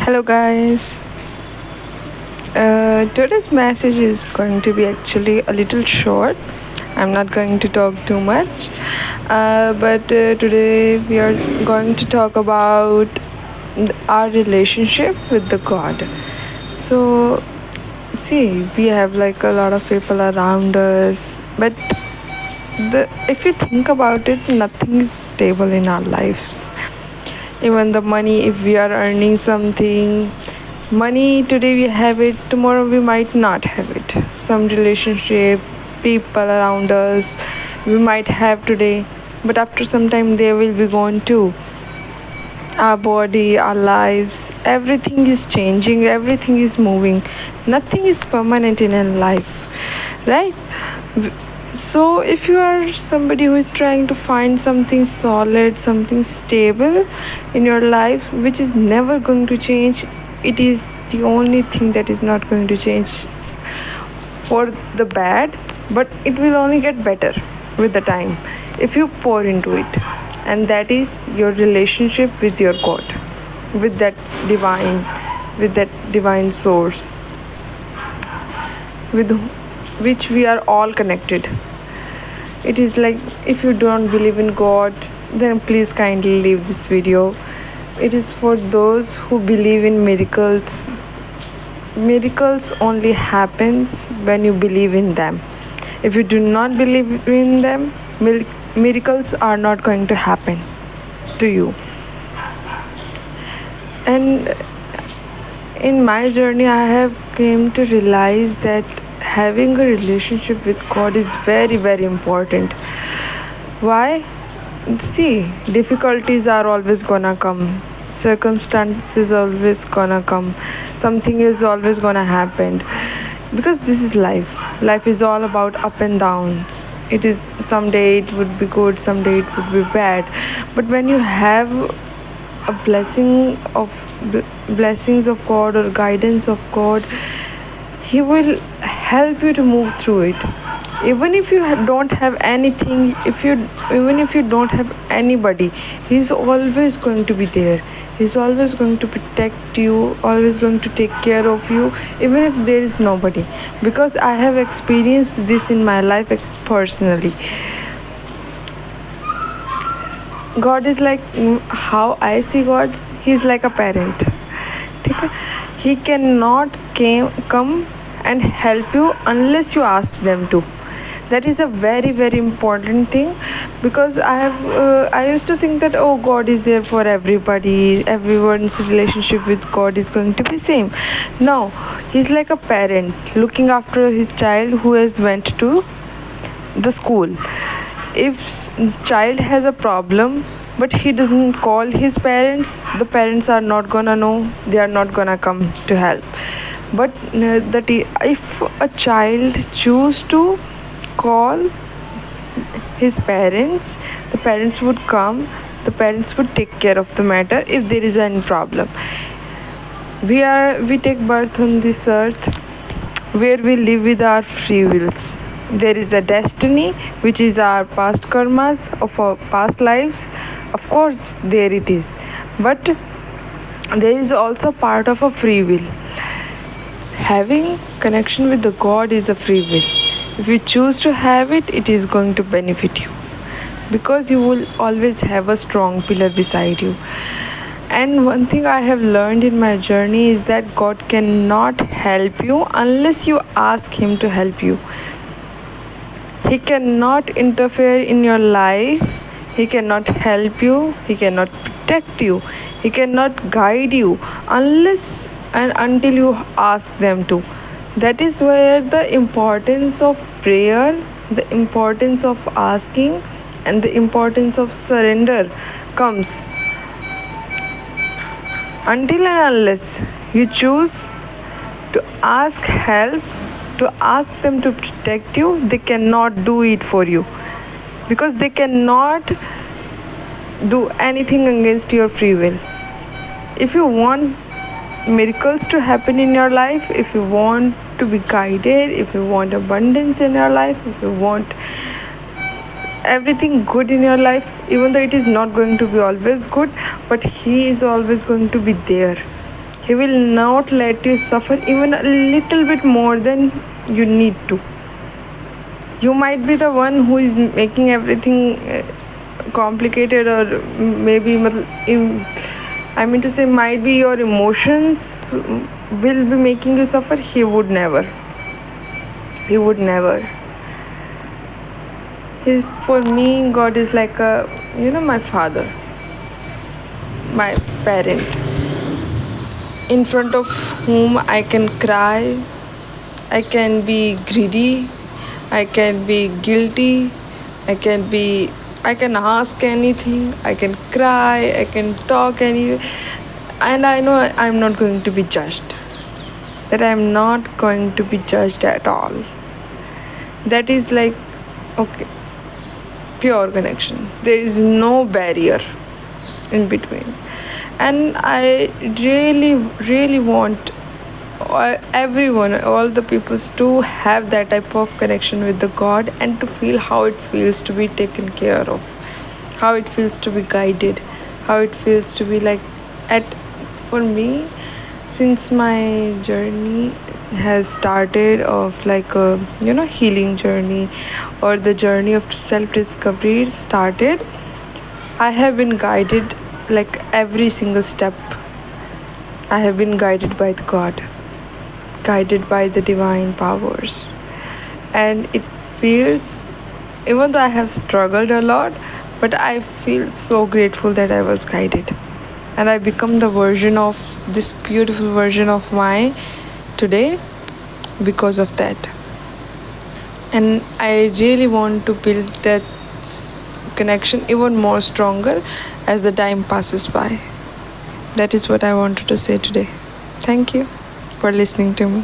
Hello, guys. Today's message is going to be actually a little short. I'm not going to talk too much, but today we are going to talk about our relationship with the God. So, see, we have like a lot of people around us, but if you think about it, nothing is stable in our lives. Even the money, if we are earning something, money today we have it, tomorrow we might not have it. Some relationship, people around us, we might have today, but after some time they will be gone too. Our body, our lives, everything is changing, everything is moving. Nothing is permanent in a life, right? So, if you are somebody who is trying to find something solid, something stable in your life, which is never going to change, it is the only thing that is not going to change for the bad, but it will only get better with the time if you pour into it. And that is your relationship with your God, with that divine, with that divine source, with which we are all connected. It is like, if you don't believe in God, then please kindly leave this video. It is for those who believe in miracles. Miracles only happens when you believe in them. If you do not believe in them, miracles are not going to happen to you. And in my journey, I have came to realize that having a relationship with God is very, very important. Why? See, difficulties are always gonna come, circumstances always gonna come, something is always gonna happen, because this is life is all about up and downs. It is, someday it would be good, someday it would be bad, but when you have a blessings of God or guidance of God, he will help you to move through it. Even if you don't have anything, even if you don't have anybody, he's always going to be there. He's always going to protect you, always going to take care of you, even if there is nobody. Because I have experienced this in my life personally. God is like, how I see God, he's like a parent. He cannot come and help you unless you ask them to. That is a very, very important thing. Because I used to think that, oh, God is there for everybody, everyone's relationship with God is going to be same. No, he's like a parent looking after his child who has went to the school. If child has a problem but he doesn't call his parents, the parents are not gonna know, they are not gonna come to help. But that if a child choose to call his parents, the parents would come, the parents would take care of the matter if there is any problem. We take birth on this earth where we live with our free wills. There is a destiny, which is our past karmas of our past lives. Of course, there it is. But there is also part of a free will. Having connection with the God is a free will. If you choose to have it, it is going to benefit you. Because you will always have a strong pillar beside you. And one thing I have learned in my journey is that God cannot help you unless you ask Him to help you. He cannot interfere in your life. He cannot help you. He cannot protect you. He cannot guide you unless and until you ask them to. That is where the importance of prayer, the importance of asking, and the importance of surrender comes. Until and unless you choose to ask help, to ask them to protect you, they cannot do it for you. Because they cannot do anything against your free will. If you want miracles to happen in your life, if you want to be guided, if you want abundance in your life, if you want everything good in your life, even though it is not going to be always good, but He is always going to be there. He will not let you suffer even a little bit more than you need to. You might be the one who is making everything complicated, or maybe I mean to say, might be your emotions will be making you suffer. He would never. He would never. For me, God is like my father, my parent, in front of whom I can cry, I can be greedy, I can be guilty, I can ask anything, I can cry, I can talk anyway, and I know I'm not going to be judged. That I'm not going to be judged at all. That is like, okay, pure connection. There is no barrier in between. And I really, really want everyone, all the peoples, to have that type of connection with the God, and to feel how it feels to be taken care of, how it feels to be guided, how it feels to be like at for me, since my journey has started of like a healing journey, or the journey of self discovery started, I have been guided, like every single step I have been guided by the God, guided by the divine powers. And it feels, even though I have struggled a lot, but I feel so grateful that I was guided, and I become the version of this beautiful version of my today because of that. And I really want to build that connection even more stronger as the time passes by. That is what I wanted to say today. Thank you for listening to me.